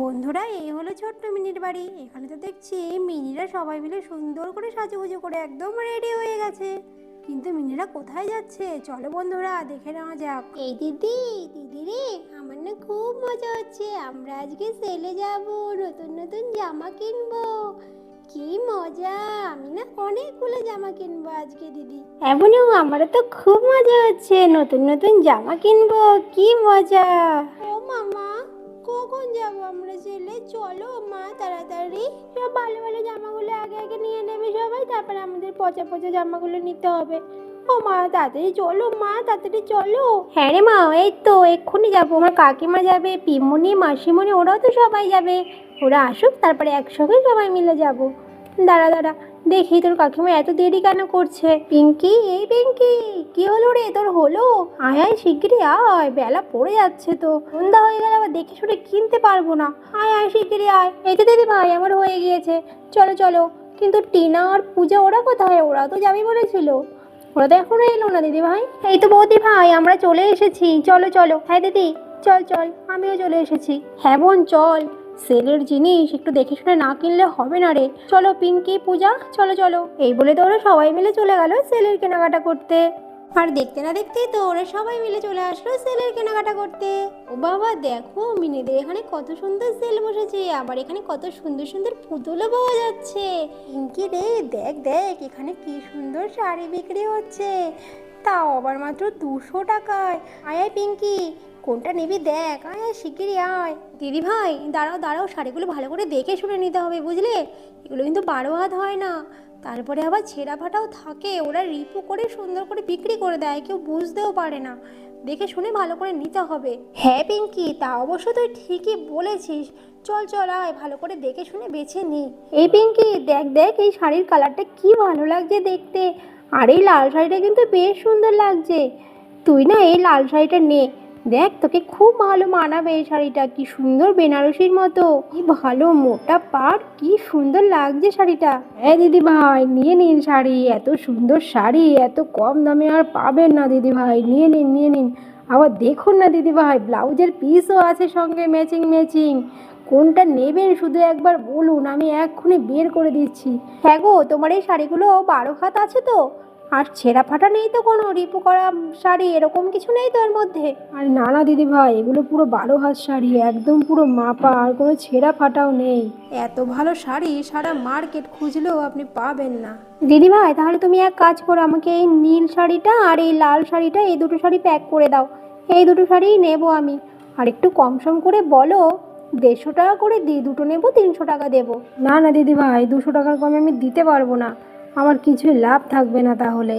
বন্ধুরা, এই হলো ছোট্ট মিনির বাড়ি। এখানে তো দেখছি মিনিরা সবাই মিলে সুন্দর করে সাজুগুজু করে একদম রেডি হয়ে গেছে। কিন্তু মিনিরা কোথায় যাচ্ছে চলো বন্ধুরা দেখে নেওয়া যাক। এই দিদি, দিদি রে, আমার না খুব মজা হচ্ছে। আমরা আজকে সেলে যাব, নতুন নতুন জামা কিনবো। কি মজা! আমি না অনেকগুলো জামা কিনবো আজকে দিদি। এমনও আমারও তো খুব মজা হচ্ছে, নতুন নতুন জামা কিনবো। কি মজা! ও মামা, কখন যাবো আমরা সেলে? চলো মা তাড়াতাড়ি। সব ভালো ভালো জামাগুলো আগে আগে নিয়ে নেবে সবাই, তারপরে আমাদের পচা পচা জামাগুলো নিতে হবে। ও মা তাড়াতাড়ি চলো, মা তাড়াতাড়ি চলো। হ্যাঁ রে মা, এই তো এক্ষুনি যাবো। আমার কাকিমা যাবে, পিমনি মাসিমণি ওরাও তো সবাই যাবে। ওরা আসুক তারপরে একসঙ্গে সবাই মিলে যাব। দাঁড়া দাঁড়া, দেখি তোর কাকিমা এত দেরি কেন করছে। পিঙ্কি, এই পিঙ্কি, কি হলো রে তোর? হলো? আয় আয় শিগগিরই আয়, বেলা পড়ে যাচ্ছে তো। সন্ধ্যা হয়ে গেলে আবার দেখে শুনে কিনতে পারবো না। আয় আয় শিগগিরই আয়। এই তো দিদি ভাই, আমার হয়ে গিয়েছে। চলো চলো। কিন্তু টিনা আর পূজা ওরা কোথায়? ওরা তো যাবে বলেছিল। ওরা তো এখনো এলো না দিদি ভাই। এই তো বৌদি ভাই, আমরা চলে এসেছি। চলো চলো। হ্যাঁ দিদি, চল চল, আমিও চলে এসেছি। হ্যাঁ বোন চল, সেলের জিনিস একটু দেখে শুনে না কিনলে হবে না রে। চলো পিঙ্কি, পূজা, চলো চলো। এই বলে তো ওরা সবাই মিলে চলে গেল সেলের কেনাকাটা করতে। আর দেখতে না দেখতেই তো ওরা সবাই মিলে চলে আসলো সেলের কেনাকাটা করতে। ও বাবা, দেখো মিনিদের এখানে কত সুন্দর সেল বসেছে। আবার এখানে কত সুন্দর সুন্দর পুতুলও পাওয়া যাচ্ছে। পিঙ্কি রে, দেখ দেখ এখানে কি সুন্দর শাড়ি বিক্রি হচ্ছে, তাও আবার মাত্র 200 টাকায়। আয় আয় পিঙ্কি, কোনটা নিবি দেখ। আয় আয় শিগগিরই আয়। দিদি ভাই দাঁড়াও দাঁড়াও, শাড়িগুলো ভালো করে দেখে শুনে নিতে হবে বুঝলে। এগুলো কিন্তু 12 হাত হয় না, তারপরে আবার ছেঁড়া ফাটাও থাকে। ওরা রিপু করে সুন্দর করে বিক্রি করে দেয়, কেউ বুঝতেও পারে না। দেখে শুনে ভালো করে নিতে হবে। হ্যাঁ পিঙ্কি, তা অবশ্য তুই ঠিকই বলেছিস। চল চল আয়, ভালো করে দেখে শুনে বেছে নি। এই পিঙ্কি দেখ দেখ, এই শাড়ির কালারটা কি ভালো লাগছে দেখতে। আর এই লাল শাড়িটা কিন্তু বেশ সুন্দর লাগছে। তুই না এই লাল শাড়িটা নে, দেখ তোকে খুব ভালো মানাবে এই শাড়িটা। কি সুন্দর বেনারসির মতো, কি ভালো মোটা পাড়, কি সুন্দর লাগছে শাড়িটা। হ্যাঁ দিদি ভাই, নিয়ে নিন শাড়ি। এত সুন্দর শাড়ি এত কম দামে আর পাবেন না দিদি ভাই। নিয়ে নিন নিয়ে নিন। আবার দেখুন না দিদি ভাই, ব্লাউজের পিসও আছে সঙ্গে ম্যাচিং ম্যাচিং। কোনটা নেবেন শুধু একবার বলুন, আমি এক্ষুনি বের করে দিচ্ছি। হ্যাঁ গো, তোমার এই শাড়িগুলো 12 হাত আছে তো? আর ছেঁড়া ফাটা নেই তো? কোনো রিপু করা শাড়ি এরকম কিছু নেই তো এর মধ্যে? আর না না দিদি ভাই, এগুলো পুরো 12 হাত শাড়ি, একদম পুরো মাপা, আর কোনো ছেঁড়া ফাটাও নেই। এত ভালো শাড়ি সারা মার্কেট খুঁজলেও আপনি পাবেন না। দিদি ভাই তাহলে তুমি এক কাজ করো, আমাকে এই নীল শাড়িটা আর এই লাল শাড়িটা, এই দুটো শাড়ি প্যাক করে দাও। এই দুটো শাড়িই নেবো আমি। আর একটু কম সম করে বলো, 150 টাকা করে দিই, দুটো নেবো 300 টাকা দেবো। না না দিদি ভাই, 200 টাকার কমে আমি দিতে পারবো না, আমার কিছুই লাভ থাকবে না তাহলে।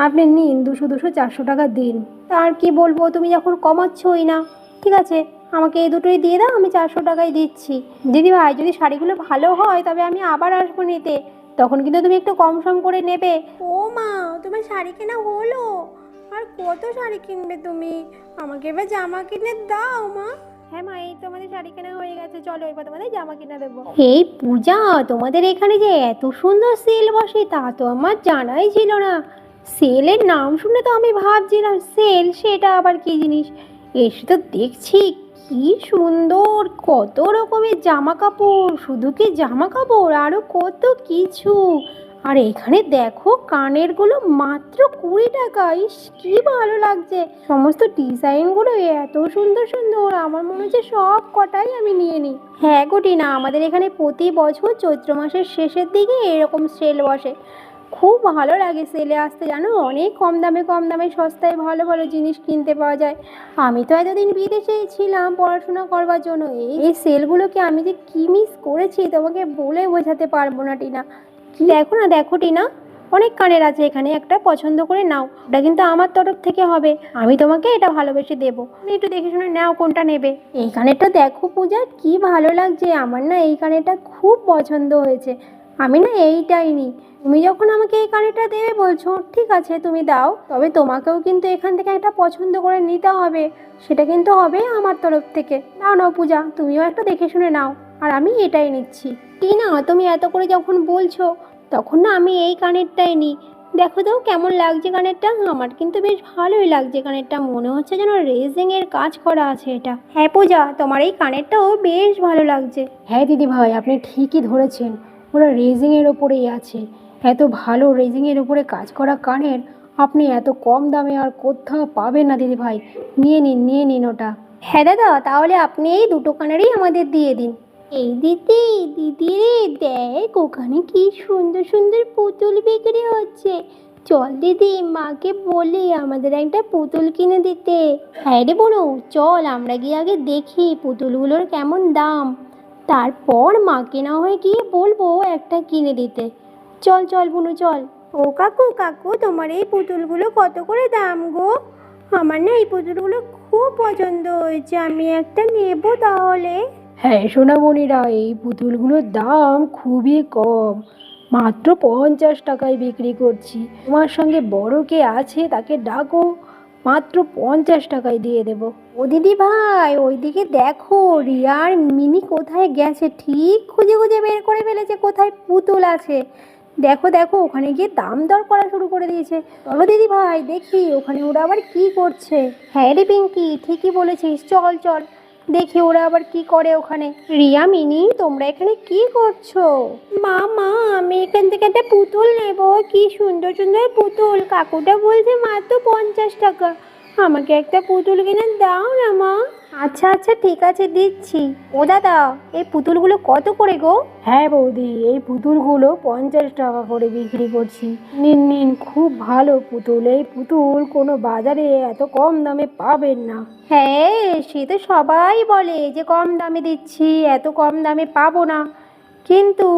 আপনি নিন, 200 200 400 টাকা দিন। আর কি বলবো, তুমি যখন কমাচ্ছই না, ঠিক আছে আমাকে এই দুটোই দিয়ে দাও, আমি 400 টাকায় দিচ্ছি। দিদি ভাই যদি শাড়িগুলো ভালো হয় তবে আমি আবার আসবো নিতে, তখন কিন্তু তুমি একটু কম সম করে নেবে। ও মা, তোমার শাড়ি কেনা হলো? আর কত শাড়ি কিনবে তুমি? আমাকে এবার জামা কিনে দাও মা। হ্যাঁ মা, এই তোমাদের শাড়ি কেনা হয়ে গেছে, চলো এবার তোমাদের জামা কিনে দেবো। এই পূজা, তোমাদের এখানে যে এত সুন্দর সেল বসে তা তো আমার জানাই ছিল না। সেলের নাম শুনে তো আমি ভাবছিলাম সেল সেটা আবার কি জিনিস। এসে তো দেখছি কি সুন্দর কত রকমের জামা কাপড়, শুধু কি জামা কাপড়, আরো কত কিছু। আর এখানে দেখো কানেরগুলো মাত্র 20 টাকা। ইস কি ভালো লাগছে, সমস্ত ডিজাইনগুলো এত সুন্দর সুন্দর, আমার মনে হচ্ছে সব কটাই আমি নিয়ে নিই। হ্যাঁ গোটি না, আমাদের এখানে প্রতি বছর চৈত্র মাসের শেষের দিকে এরকম সেল বসে। খুব ভালো লাগে সেলে আসতে, জানো অনেক কম দামে সস্তায় ভালো ভালো জিনিস কিনতে পাওয়া যায়। আমি তো এতদিন বিদেশেই ছিলাম পড়াশোনা করবার জন্য, এই সেলগুলোকে আমি যে কি মিস করেছি তোমাকে বলে বোঝাতে পারবো না টিনা। দেখো না দেখো টিনা, অনেক কানের আছে এখানে, একটা পছন্দ করে নাও। ওটা কিন্তু আমার তরফ থেকে হবে, আমি তোমাকে এটা ভালোবেসে দেবো। তুমি একটু দেখে শুনে নাও কোনটা নেবে। এই কানেরটা দেখো পূজা, কি ভালো লাগছে, আমার না এই কানেরটা খুব পছন্দ হয়েছে। আমি না এইটাই নিই। তুমি যখন আমাকে এই কানেরটা দেবে বলছো, ঠিক আছে তুমি দাও, তবে তোমাকেও কিন্তু এখান থেকে একটা পছন্দ করে নিতে হবে, সেটা কিন্তু হবে আমার তরফ থেকে। নাও নাও পূজা, তুমিও একটা দেখে শুনে নাও। আর আমি এটাই নিচ্ছি। টিনা, তুমি এত করে যখন বলছো তখন না আমি এই কানেরটাই নিই। দেখো তো কেমন লাগছে কানেরটা, আমার কিন্তু বেশ ভালোই লাগছে কানেরটা, মনে হচ্ছে যেন রেজিং এর কাজ করা আছে এটা। হ্যাঁ পূজা, তোমার এই কানেরটাও বেশ ভালো লাগছে। হ্যাঁ দিদি ভাই, আপনি ঠিকই ধরেছেন, ওরা রেজিংয়ের ওপরেই আছে। এত ভালো রেজিংয়ের ওপরে কাজ করা কানের আপনি এত কম দামে আর কোথাও পাবেন না দিদি ভাই। নিয়ে নিন ওটা। হ্যাঁ দাদা, তাহলে আপনি এই দুটো কানেরই আমাদের দিয়ে দিন। এই দিদি, দিদি রে দেখ ওখানে কি সুন্দর সুন্দর পুতুল বিক্রি হচ্ছে। চল দিদি, মাকে বলি আমাদের একটা পুতুল কিনে দিতে। হ্যাঁ রে বোনো, চল আমরা গিয়ে আগে দেখি পুতুলগুলোর কেমন দাম, তারপর মাকে না হয় গিয়ে বলবো একটা কিনে দিতে। চল চল বুনু চল। ও কাকু কাকু, তোমার এই পুতুলগুলো কত করে দাম গো? আমার না এই পুতুলগুলো খুব পছন্দ হয়েছে, আমি একটা নেব তাহলে। হ্যাঁ সোনামণিরা, এই পুতুলগুলোর দাম খুবই কম, মাত্র 50 টাকায় বিক্রি করছি। তোমার সঙ্গে বড় কে আছে তাকে ডাকো, মাত্র 50 টাকায় দিয়ে দেবো। ও দিদি ভাই, ওইদিকে দেখো রিয়া আর মিনি কোথায় গেছে, ঠিক খুঁজে খুঁজে বের করে ফেলেছে কোথায় পুতুল আছে। দেখো দেখো, ওখানে গিয়ে দাম দর করা শুরু করে দিয়েছে। চলো দিদি ভাই দেখি ওখানে ওরা আবার কি করছে। হ্যাঁ রে পিঙ্কি, ঠিকই বলেছিস, চল চল দেখি ওরা আবার কি করে ওখানে। রিয়া মিনি, তোমরা এখানে কি করছো? মা মা, আমি এখান থেকে একটা পুতুল নেব, কি সুন্দর সুন্দর পুতুল, কাকুটা বলছে মাত্র 50 টাকা, আমাকে একটা পুতুল কিনে দাও না মা। আচ্ছা আচ্ছা ঠিক আছে দিচ্ছি। ও দাদা, এই পুতুলগুলো কত করে গো? হ্যাঁ বৌদি, এই পুতুলগুলো 50 টাকা করে বিক্রি করছি। নিন নিন, খুব ভালো পুতুল, এই পুতুল কোনো বাজারে এত কম দামে পাবেন না। হ্যাঁ, সে তো সবাই বলে যে কম দামে দিচ্ছি, এত কম দামে পাবো না, কিন্তু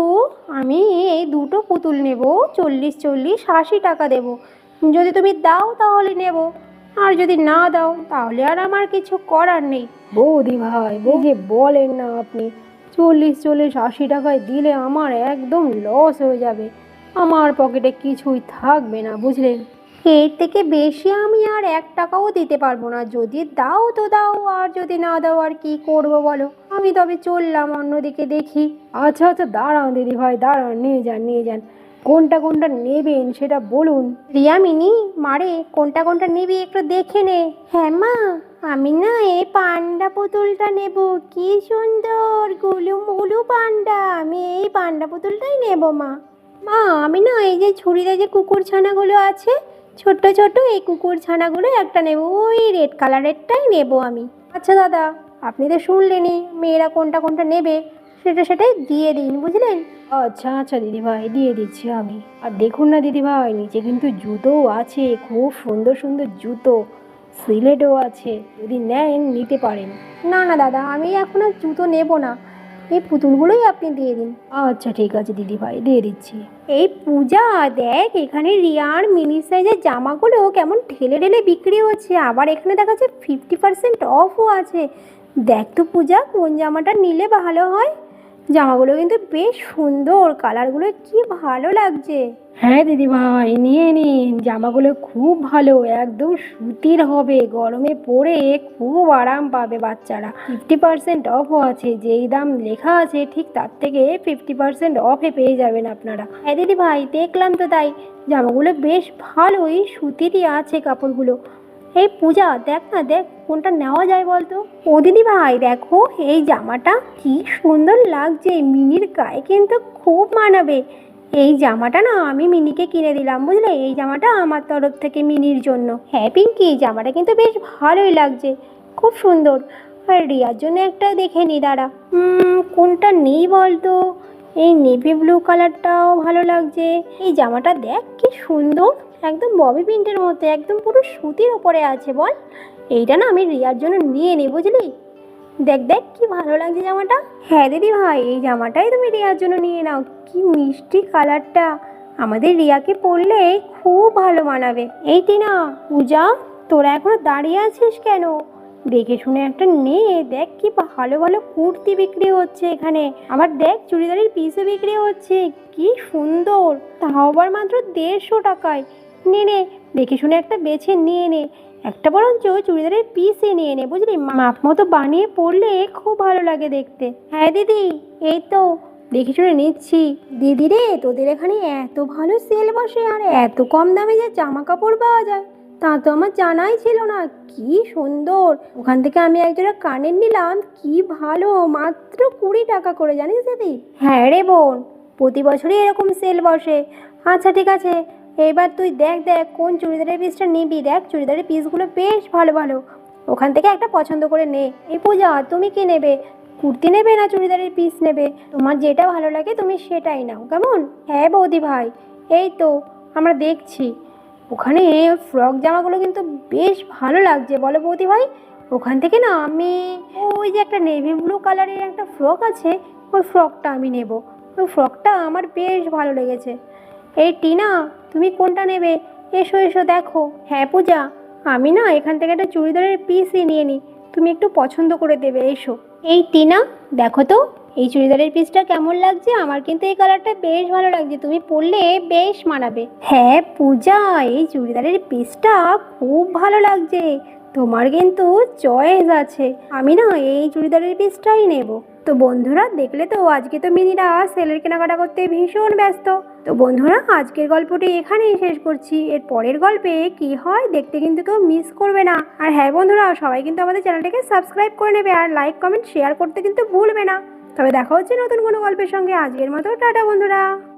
আমি এই দুটো পুতুল নেব, 40-40-80 টাকা দেব। যদি তুমি দাও তাহলে নেব, আর যদি না দাও তাহলে আর আমার কিছু করার নেই। বৌদি ভাই, বৌদি বলেন না আপনি, 40-80 টাকায় দিলে আমার একদম লস হয়ে যাবে, আমার পকেটে কিছুই থাকবে না, বুঝলেন। এর থেকে বেশি আমি আর 1 টাকাও দিতে পারবো না, যদি দাও তো দাও, আর যদি না দাও আর কি করবো বলো। আমি তবে চললাম অন্যদিকে দেখি। আচ্ছা আচ্ছা, দাঁড়ান দিদি ভাই, দাঁড়ান, নিয়ে যান, কোনটা কোনটা নেবেন সেটা বলুন। রিয়া মিনি, মারে কোনটা কোনটা নিবি একটু দেখে নে। হ্যাঁ মা, আমি না এই পান্ডা পুতুলটা নেব, কি সুন্দর গুলু মুলু পান্ডা, আমি এই পান্ডা পুতুলটাই নেব মা। মা আমি না এই যে ঝুড়িতে যে কুকুর ছানাগুলো আছে ছোট্ট ছোট্ট, এই কুকুর ছানাগুলো একটা নেব, ওই রেড কালারেরটাই নেব আমি। আচ্ছা দাদা, আপনি তো শুনলেনই মেয়েরা কোনটা কোনটা নেবে, সেটাই দিয়ে দিন, বুঝলেন। আচ্ছা আচ্ছা দিদি ভাই, দিয়ে দিচ্ছি আমি। আর দেখুন না দিদি ভাই, নিচে কিন্তু জুতোও আছে, খুব সুন্দর সুন্দর জুতো, সিলেটও আছে, যদি নেন নিতে পারেন। না না দাদা, আমি এখন আর জুতো নেব না, এই পুতুলগুলোই আপনি দিয়ে দিন। আচ্ছা ঠিক আছে দিদি ভাই, দিয়ে দিচ্ছি। এই পূজা, দেখ এখানে রিয়ার মিনি সাইজের জামাগুলো কেমন ঢেলে ঢেলে বিক্রি হচ্ছে, আবার এখানে দেখা যাচ্ছে 50% অফও আছে। দেখ তো পূজা, কোন জামাটা নিলে ভালো হয়? জামাগুলো কিন্তু বেশ সুন্দর, কালারগুলো কি ভালো লাগছে। হ্যাঁ দিদি ভাই, নিয়ে নিন, জামাগুলো খুব ভালো, একদম সুতির হবে, গরমে পরে খুব আরাম পাবে বাচ্চারা। 50% অফও আছে, যেই দাম লেখা আছে ঠিক তার থেকে 50% অফে পেয়ে যাবেন আপনারা। হ্যাঁ দিদি ভাই, দেখলাম তো তাই, জামাগুলো বেশ ভালোই সুতিরই আছে কাপড়গুলো। এই পূজা দেখ না, দেখ কোনটা নেওয়া যায় বলতো। ও দিদি ভাই দেখো, এই জামাটা কি সুন্দর লাগছে, মিনির গায়ে কিন্তু খুব মানাবে। এই জামাটা না আমি মিনিকে কিনে দিলাম, বুঝলে, এই জামাটা আমার তরফ থেকে মিনির জন্য। হ্যাঁ পিঙ্কি, জামাটা কিন্তু বেশ ভালোই লাগছে, খুব সুন্দর। আর রিয়ার জন্য একটা দেখে নি, দাঁড়া, কোনটা নেই বলতো। এই নেভি ব্লু কালারটাও ভালো লাগছে। এই জামাটা দেখ কি সুন্দর, একদম ববি প্রিন্টের মধ্যে, একদম পুরো সুতির ওপরে আছে বল। এইটা না আমি রিয়ার জন্য নিয়ে নিই, বুঝলি। দেখ দেখ কি ভালো লাগছে জামাটা। হ্যাঁ দিদি ভাই, এই জামাটাই তুমি রিয়ার জন্য নিয়ে নাও, কি মিষ্টি কালারটা, আমাদের রিয়াকে পরলে খুব ভালো মানাবে। এই টিনা, পূজা, তোরা এখনো দাঁড়িয়ে আছিস কেন? দেখে শুনে একটা নে, দেখ কি ভালো ভালো কুর্তি বিক্রি হচ্ছে এখানে, আবার দেখ চুড়িদারের পিসও বিক্রি হচ্ছে, কি সুন্দর, তাও আবার মাত্র 150 টাকায়। নে নে, দেখে শুনে একটা বেছে নিয়ে নে, একটা বরঞ্চ চুড়িদারের পিসই নিয়ে নে, বুঝলি, মাপ মতো বানিয়ে পরলে খুব ভালো লাগে দেখতে। হ্যাঁ দিদি, এই তো দেখে শুনে নিচ্ছি। দিদি রে, তোদের এখানে এত ভালো সেল বসে আর এত কম দামে যে জামা কাপড় পাওয়া যায়, তা তো আমার জানাই ছিল না। কি সুন্দর! ওখান থেকে আমি একজোড়া কানের নিলাম, কি ভালো, মাত্র 20 টাকা করে, জানিস দিদি? হ্যাঁ রে বোন, প্রতি বছরই এরকম সেল বসে। আচ্ছা ঠিক আছে, এবার তুই দেখ দেখ কোন চুড়িদারের পিসটা নিবি। দেখ চুড়িদারের পিসগুলো বেশ ভালো ভালো, ওখান থেকে একটা পছন্দ করে নে। এই পূজা, তুমি কি নেবে? কুর্তি নেবে না চুড়িদারের পিস নেবে? তোমার যেটা ভালো লাগে তুমি সেটাই নাও, কেমন? হ্যাঁ বৌদি ভাই, এই তো আমরা দেখছি। ওখানে ফ্রক জামাগুলো কিন্তু বেশ ভালো লাগছে, বলো বৌদি ভাই? ওখান থেকে না আমি ওই যে একটা নেভি ব্লু কালারের একটা ফ্রক আছে, ওই ফ্রকটা আমি নেব। ওই ফ্রকটা আমার বেশ ভালো লেগেছে। এই টিনা, তুমি কোনটা নেবে? এসো এসো দেখো। হ্যাঁ পূজা, আমি না এখান থেকে একটা চুড়িদারের পিসই নিয়ে নিই, তুমি একটু পছন্দ করে দেবে, এসো। এই টিনা, দেখো তো এই চুড়িদারের পিসটা কেমন লাগছে? আমার কিন্তু এই কালারটা বেশ ভালো লাগছে, তুমি পরলে বেশ মানাবে। হ্যাঁ পূজা, এই চুড়িদারের পিসটা খুব ভালো লাগছে, তোমার কিন্তু চয়েস আছে। আমি না এই চুড়িদারের পিসটাই নেব। তো বন্ধুরা দেখলে তো, আজকে তো মিনিরা সেলের কেনাকাটা করতে ভীষণ ব্যস্ত। তো বন্ধুরা আজকের গল্পটি এখানেই শেষ করছি। এর পরের গল্পে কি হয় দেখতে কিন্তু কেউ মিস করবে না। আর হ্যাঁ বন্ধুরা, সবাই কিন্তু আমাদের চ্যানেলটাকে সাবস্ক্রাইব করে নেবে আর লাইক কমেন্ট শেয়ার করতে কিন্তু ভুলবে না। তবে দেখা হচ্ছে নতুন কোনো গল্পের সঙ্গে। আজকের মতো টাটা বন্ধুরা।